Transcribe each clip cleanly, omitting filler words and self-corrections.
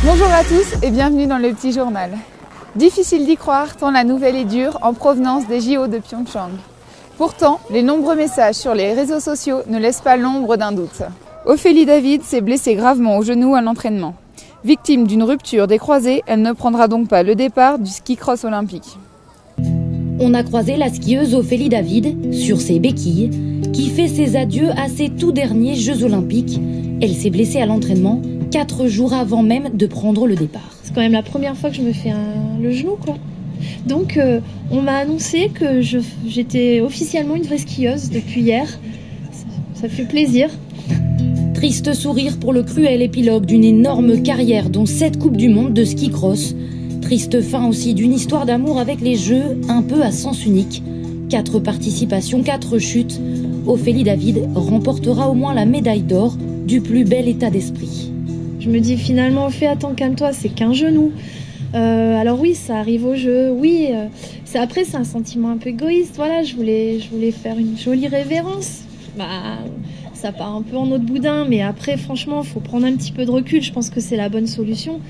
Bonjour à tous et bienvenue dans le petit journal. Difficile d'y croire tant la nouvelle est dure en provenance des JO de Pyeongchang. Pourtant, les nombreux messages sur les réseaux sociaux ne laissent pas l'ombre d'un doute. Ophélie David s'est blessée gravement au genou à l'entraînement. Victime d'une rupture des croisés, elle ne prendra donc pas le départ du ski cross olympique. On a croisé la skieuse Ophélie David sur ses béquilles, qui fait ses adieux à ses tout derniers Jeux olympiques. Elle s'est blessée à l'entraînement 4 jours avant même de prendre le départ. C'est quand même la première fois que je me fais le genou, quoi. Donc on m'a annoncé que j'étais officiellement une vraie skieuse depuis hier. Ça fait plaisir. Triste sourire pour le cruel épilogue d'une énorme carrière dont 7 Coupes du Monde de ski cross. Triste fin aussi d'une histoire d'amour avec les Jeux un peu à sens unique. 4 participations, 4 chutes. Ophélie David remportera au moins la médaille d'or du plus bel état d'esprit. Je me dis finalement, Ophélie, attends, calme-toi, c'est qu'un genou. Alors oui, ça arrive au jeu, oui. Après, c'est un sentiment un peu égoïste. Voilà, je voulais faire une jolie révérence. Ça part un peu en eau de boudin, mais après, franchement, il faut prendre un petit peu de recul. Je pense que c'est la bonne solution.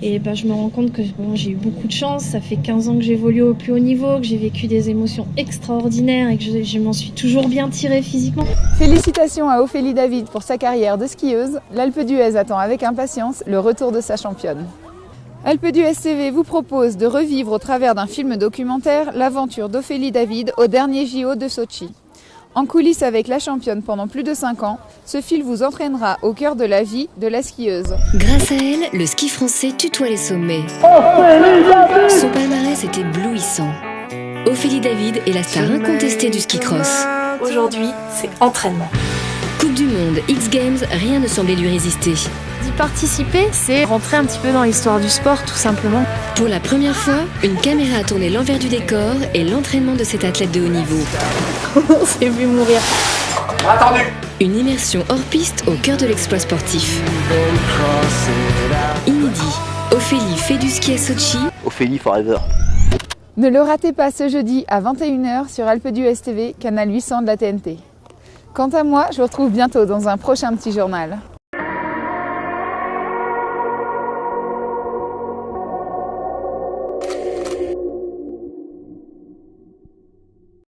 Et je me rends compte que j'ai eu beaucoup de chance. Ça fait 15 ans que j'évolue au plus haut niveau, que j'ai vécu des émotions extraordinaires et que je m'en suis toujours bien tirée physiquement. Félicitations à Ophélie David pour sa carrière de skieuse. L'Alpe d'Huez attend avec impatience le retour de sa championne. Alpe d'Huez TV vous propose de revivre au travers d'un film documentaire l'aventure d'Ophélie David au dernier JO de Sochi. En coulisses avec la championne pendant plus de 5 ans, ce fil vous entraînera au cœur de la vie de la skieuse. Grâce à elle, le ski français tutoie les sommets. Son palmarès est éblouissant. Ophélie David est la star incontestée du ski cross. Aujourd'hui, c'est entraînement. Coupe du Monde, X Games, rien ne semblait lui résister. D'y participer, c'est rentrer un petit peu dans l'histoire du sport, tout simplement. Pour la première fois, une caméra a tourné l'envers du décor et l'entraînement de cet athlète de haut niveau. On s'est vu mourir. Attendu. Une immersion hors piste au cœur de l'exploit sportif. Inédit, Ophélie fait du ski à Sochi. Ophélie Forever. Ne le ratez pas ce jeudi à 21h sur Alpe d'Huez TV, canal 800 de la TNT. Quant à moi, je vous retrouve bientôt dans un prochain petit journal.